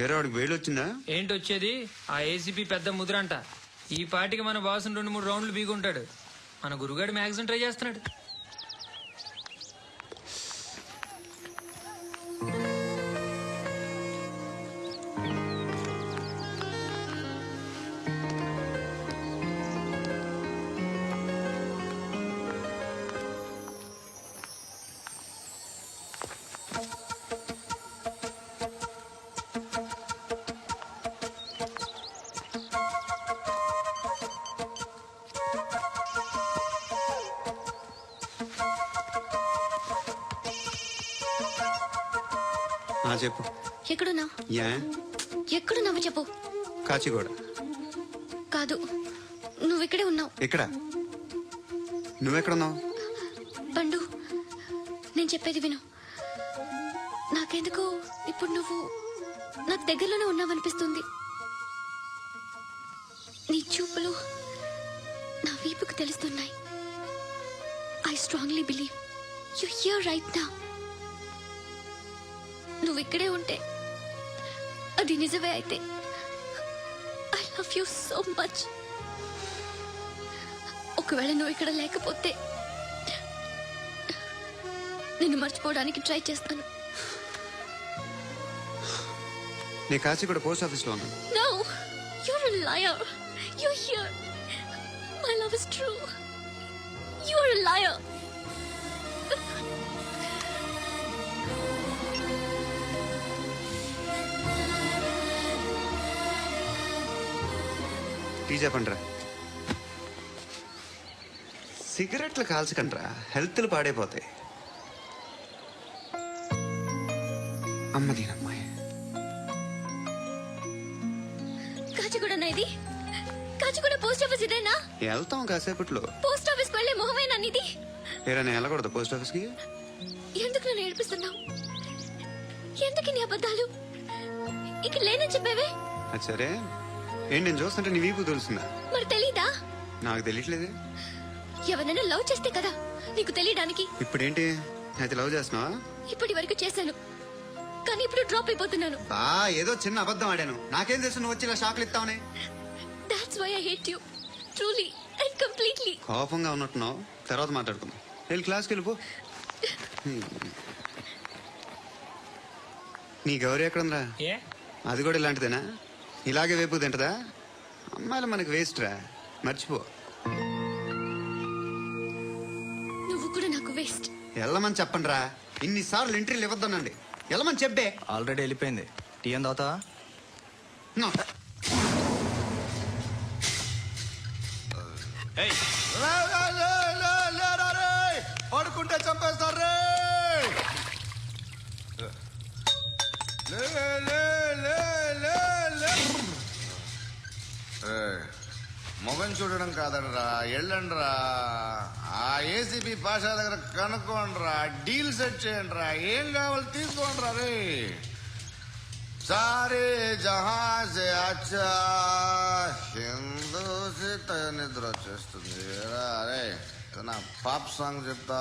ఏరాడికి వేలు వచ్చిందా? ఏంటి వచ్చేది? ఆ ఏసీపీ పెద్ద ముద్రంట. ఈ పాటికి మన బాసును 2-3 రౌండ్లు బీగుంటాడు. మన గురుగాడు మ్యాగజైన్ ట్రై చేస్తున్నాడు. చెప్పు. ఎక్కడున్నావు? ఎక్కడున్నావు చెప్పు. కాచిగూడ. కాదు, నువ్వు ఇక్కడే ఉన్నావు. ఇక్కడ నువ్వెక్కడున్నావు? పండు, నేను చెప్పేది విను. నాకెందుకు ఇప్పుడు నువ్వు నాకు దగ్గరలోనే ఉన్నావనిపిస్తుంది. నీ చూపులు నా వీపుకు తెలుస్తున్నాయి. I strongly believe you here right now. నువ్వు ఇక్కడే ఉంటే అది నిజమే అయితే I love you so much. ఒకవేళ నువ్వు ఇక్కడ లేకపోతే నిన్ను మర్చిపోవడానికి ట్రై చేస్తాను. నీ కాచిగూడ పోస్ట్ ఆఫీస్ లో ఉన్నా. No, you're a liar. You're here. My love is true. You're a liar. Tea చెప్పండిరా. సిగరెట్లు కాల్చకండ్రా, హెల్త్లు పాడైపోతాయి. అమ్మదీనమ్మాయి. కాచిగూడనా ఇది? కాచిగూడ పోస్ట్ ఆఫీస్ ఇదేనా? వెళ్తాం కాసేపట్లో. పోస్ట్ ఆఫీస్ కు వెళ్లే మొహమేనా నీది? ఏరా నేను వెళ్ళకూడదు పోస్ట్ ఆఫీస్ కి? ఎందుకు నన్ను ఏడిపిస్తున్నావు? ఎందుకు నీ అబద్ధాలు? ఇక లేనని చెప్పేవే. అది సరే, ఏంటి నేను చూస్తుంటే నీ వీపు తెలుస్తుందా? మరి తెలీదా? నాకు తెలియట్లేదు. ఎవరైనా లవ్ చేస్తే కదా నీకు తెలియడానికి. ఇప్పుడేంటి అయితే లవ్ చేస్తున్నావా? ఇప్పటి వరకు చేశాను, కానీ ఇప్పుడు డ్రాప్ అయిపోతున్నాను. ఏదో చిన్న అబద్ధం ఆడాను. నాకేం తెలుసు నువ్వు వచ్చి ఇలా షాక్లు ఇస్తావని. That's why I hate you. Truly and completely. కోపంగా ఉన్నట్టున్నావు, తర్వాత మాట్లాడుకుందాం. వెళ్ళి క్లాస్కి వెళ్ళిపో. నీ గౌరీ ఎక్కడుందా? అది కూడా ఇలాంటిదేనా? ఇలాగే వేపు తింటదా? అమ్మాయిలు మనకి వేస్ట్ రా, మర్చిపో. నువ్వు కూడా నాకు వేస్ట్. వెళ్ళమని చెప్పండి రా. ఇన్నిసార్లు ఎంట్రీలు ఇవ్వద్దనండి. వెళ్ళమని చెప్పే. ఆల్రెడీ వెళ్ళిపోయింది. టీ అని తాగుతావా? పడుకుంటే చంపేస్తారు రే. మొగం చూడడం కాదనరా, వెళ్ళండిరా. ఆ ఏసీపీ పాషా దగ్గర కనుక్కోండిరా, డీల్ సెట్ చేయండి రా. ఏం కావాలి తీసుకోండిరా రే. సారే జహాజే అచ్చా హిందూ నిద్ర వచ్చేస్తుంది రే. నా పాప్ సాంగ్ చెప్తా.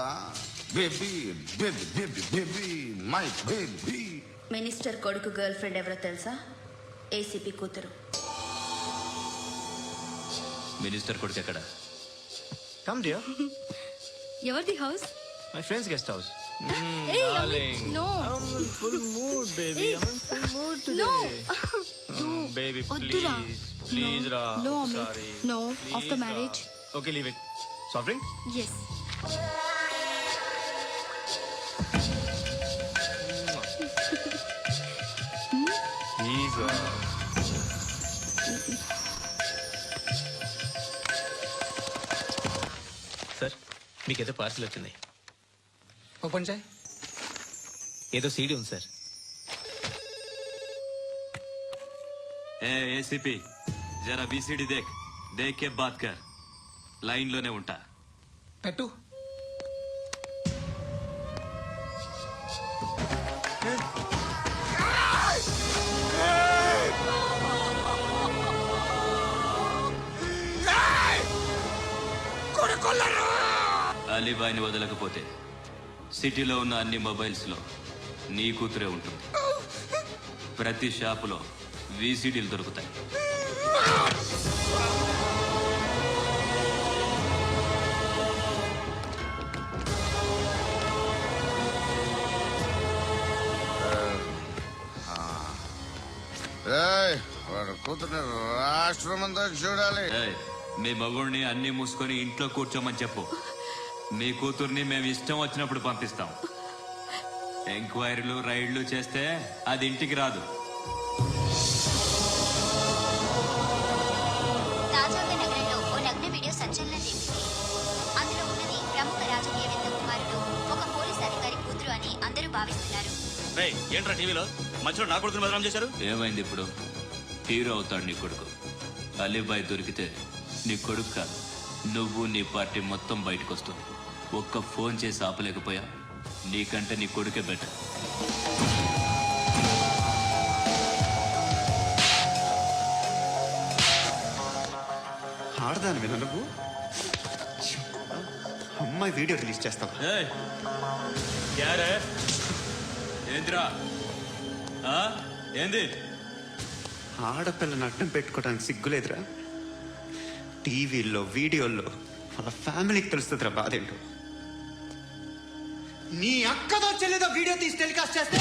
Baby baby baby baby my baby. Minister కొడుకు గర్ల్ ఫ్రెండ్ ఎవరో తెలుసా? ఏసీపీ కూతురు. మినిస్టర్ కొడుకు ఎక్కడ? Come dear. ఎవరిది house? My friends guest house. No. I'm in full mood, baby. I'm in full mood today. No. Baby, Oddura. please, Ra. No, Amit. Sorry. No, Please, after Ra. marriage. Okay, leave it. Soft drink? Yes. Please, Ra. Sir, మీకేదో parcel వచ్చింది. Open చేయి. ఏదో CD ఉంది sir. ACP జరా బీసీడీ దేఖ్, దేఖ్ కే బాత్ కర్. లైన్ లోనే ఉంటా. పెట్టు. అలీబాయిని వదలకపోతే సిటీలో ఉన్న అన్ని మొబైల్స్ లో నీ కూతురే ఉంటుంది. ప్రతి షాపులో వీసీడీలు దొరుకుతాయి. ఏయ్, వాడు కూతుర్ని రాష్ట్రం అంతా చూడాలి. ఏయ్, మీ మగుడిని అన్ని మూసుకొని ఇంట్లో కూర్చోమని చెప్పు. మీ కూతుర్ని మేము ఇష్టం వచ్చినప్పుడు పంపిస్తాం. ఎంక్వైరీలు రైడ్లు చేస్తే అది ఇంటికి రాదు. తాజాగా నగరంలో ఓ నగ్న వీడియో సంచలనం రేపింది. అందులో ఉన్నది ప్రముఖ రాజకీయవేత్త కుమారుడు, ఒక పోలీస్ అధికారి కూతురు అని అందరూ భావిస్తున్నారు. ఏంట్రా టీవీలో మధ్యలో నా కొడుకుని బదనాం చేశారు? ఏమైంది ఇప్పుడు? హీరో అవుతాడు నీ కొడుకు. అలీబాయ్ దొరికితే నీ కొడుకు కాదు, నువ్వు నీ పార్టీ మొత్తం బయటకు వస్తుంది. ఒక్క ఫోన్ చేసి ఆపలేకపోయా? నీకంటే నీ కొడుకే బెటర్. ఆడదాని విన నువ్వు అమ్మాయి వీడియో రిలీజ్ చేస్తావా? ఏయ్, యారే? ఏంద్రా? ఆ? ఏంది? ఆడపిల్లని అడ్డం పెట్టుకోవడానికి సిగ్గులేదురా? టీవీల్లో వీడియోల్లో వాళ్ళ ఫ్యామిలీకి తెలుస్తుందిరా బాధేంటో. నీ అక్కదో చెల్లిదో వీడియో తీసి టెలికాస్ట్ చేస్తే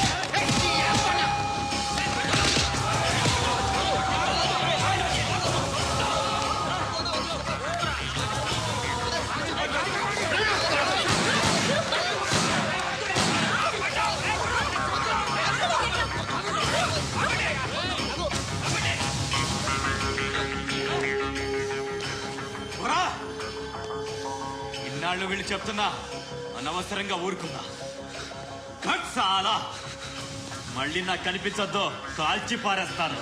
ఇన్నాళ్ళు వీళ్ళు చెప్తున్నా అనవసరంగా ఊరుకున్నా. కట్ చాలా మళ్ళీ నాకు కనిపించొద్దు, కాల్చి పారేస్తాను.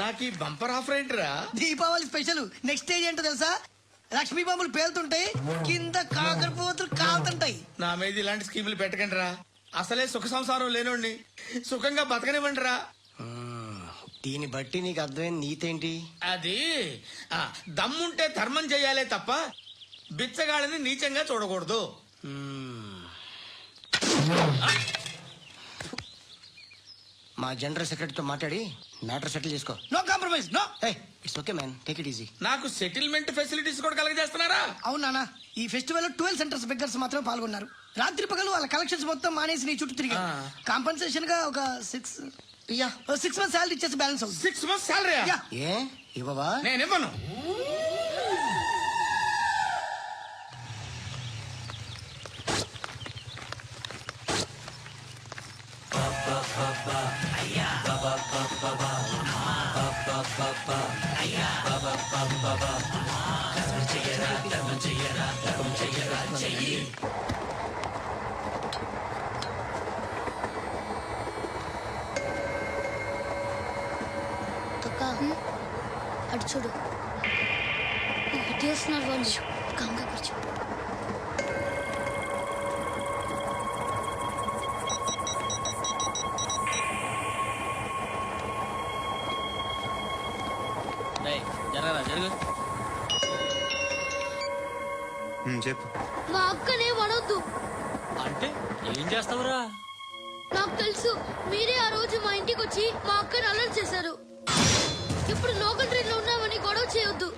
నాకు ఈ బంపర్ ఆఫర్ ఏంటిరా? దీపావళి స్పెషల్ నెక్స్ట్ స్టేజ్ ఏంటో తెలుసా? లక్ష్మీ బాంబులు పేలుతుంటాయి, కింద కాకరపోతులు కాలుతుంటాయి. నా మీద ఇలాంటి స్కీములు పెట్టకండి రా. అసలే సుఖ సంసారం లేనోడిని సుఖంగా బతకనివ్వండి రా. దీన్ని బట్టి నీకు అర్థమైన నీతేంటి? అది దమ్ముంటే ధర్మం చెయ్యాలే తప్ప బిచ్చగాళ్ళని నీచంగా చూడకూడదు. మా జనరల్ సెక్రటరీతో మాట్లాడి మ్యాటర్ సెటిల్ చేసుకో. No compromise, no. It's okay man, take it easy. నాకు సెటిల్మెంట్ ఫెసిలిటీస్ కూడా కలగజేస్తున్నారా? అవునా? ఈ ఫెస్టివల్ లో 12 సెంటర్స్ బెగ్గర్స్ మాత్రమే పాల్గొన్నారు. రాత్రి పగలు వాళ్ళ కలెక్షన్స్ మొత్తం మానేసి నీ చుట్టూ తిరిగి కాంపన్సేషన్ గా ఒక 6 మంత్స్ సాలరీ ఇచ్చేసి బ్యాలెన్స్ అవుతుంది. 6 months శాలరీ? ఏ ఇవ్వవా? నేను ఇవ్వను. అటు చూడు, చేస్తున్నారు వాళ్ళు. కాంగా కూర్చో. చెప్పు. మా అక్కనే వడొద్దు. అంటే ఏం చేస్తావురా? నాకు తెలుసు, మీరే ఆ రోజు మా ఇంటికి వచ్చి మా అక్కని అల్లరి చేశారు. ఇప్పుడు లోకల్ ట్రైన్ లో ఉన్నామని గొడవ చేయొద్దు.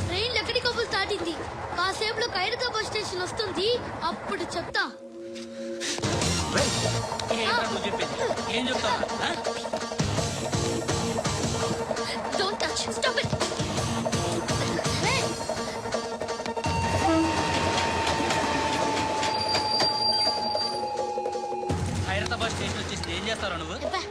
ట్రైన్ ఎక్కడి కబులు దాటింది. కాసేపులో ఖైరతా బస్ స్టేషన్ వస్తుంది, అప్పుడు చెప్తా. ఏం చెప్తావు? Don't touch. Stop it. Hey. Khairatabad station వచ్చేసి ఏం చేస్తారా నువ్వు? చెప్పా.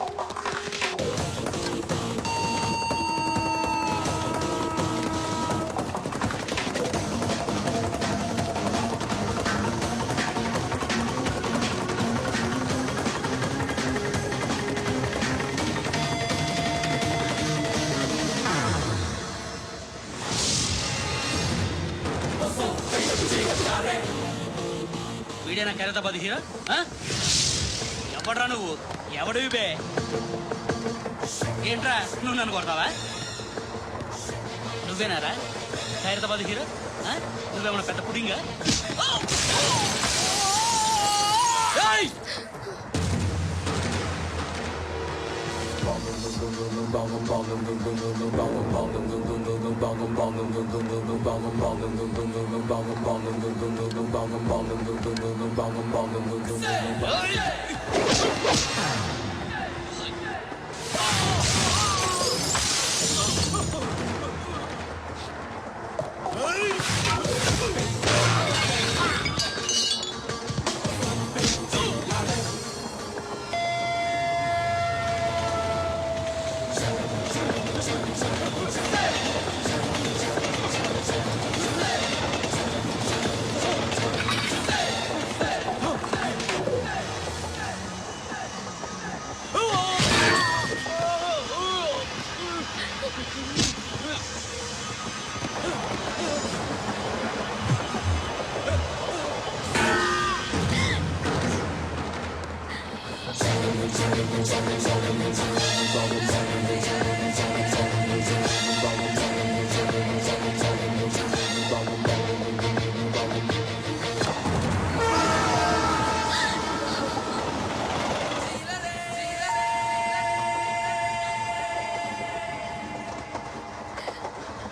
వీడేనా ఖైరతాబాద్ హీరో? ఎవడ్రా నువ్వు? ఎవడివి బే? ఏంట్రా నువ్వు నన్ను కొడతావా? నువ్వేనారా ఖైరతాబాద్ హీరో? నువ్వేమన్నా పెద్ద పుడింగా? ఏయ్!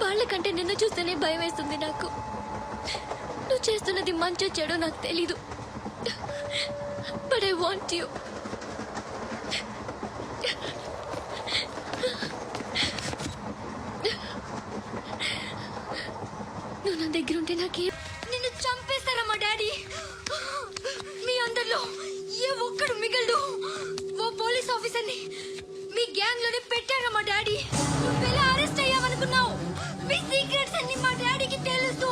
వాళ్ళకంటే నిన్ను చూస్తేనే భయం వేస్తుంది నాకు. నువ్వు చేస్తున్నది మంచో చెడో నాకు తెలీదు. But I want you. నువ్వు నా దగ్గర ఉంటే నాకే నిన్ను చంపేస్తారా మా డాడీ? మీ అందరిలో ఏ ఒక్కడు మిగలడు. ఓ పోలీస్ ఆఫీసర్ని మీ గ్యాంగ్ లోనే పెట్టారా మా డాడీ? నువ్వెలా అరెస్ట్ అయ్యావనుకున్నావు? మీ సీక్రెట్స్ అన్ని మా డాడీకి తెలుసు.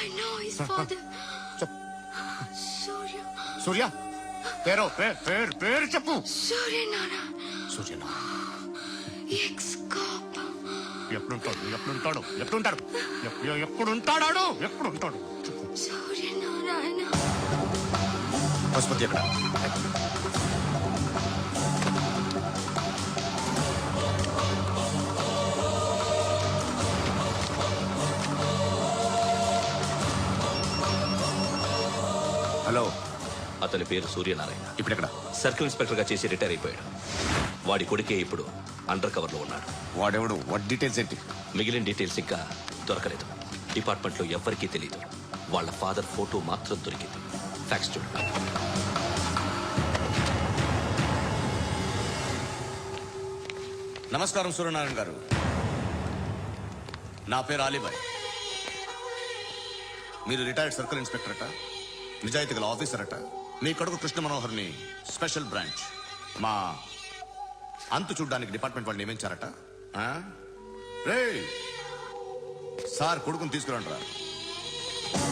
I know his father. Surya. సూర్య పేరు పేరు చెప్పు. Surya Nana. సూర్య Ex-cop. ఎప్పుడుంటాడు Surya Narayana. పశుపతి ఎక్కడ? హలో, అతని పేరు సూర్యనారాయణ. ఇప్పుడెక్కడ? సర్కిల్ ఇన్స్పెక్టర్ గా చేసి రిటైర్ అయిపోయాడు. వాడి కొడుకే ఇప్పుడు అండర్ కవర్ లో ఉన్నాడు. వాడెవడు? వాట్ డీటెయిల్స్ ఏంటి? మిగిలిన డీటెయిల్స్ ఇంకా దొరకలేదు. డిపార్ట్మెంట్ లో ఎవరికీ తెలియదు. వాళ్ళ ఫాదర్ ఫోటో మాత్రం దొరికింది. ఫ్యాక్స్ చూడు. నమస్కారం సూర్యనారాయణ గారు. నా పేరు అలీబాయ్. మీరు రిటైర్డ్ సర్కిల్ ఇన్స్పెక్టర్ అట, నిజాయితీ గల ఆఫీసర్ అట. మీ కొడుకు కృష్ణ మనోహర్ని స్పెషల్ బ్రాంచ్ మా అంతు చూడ్డానికి డిపార్ట్మెంట్ వాళ్ళు నియమించారట. రే సార్, కొడుకుని తీసుకురండి రా.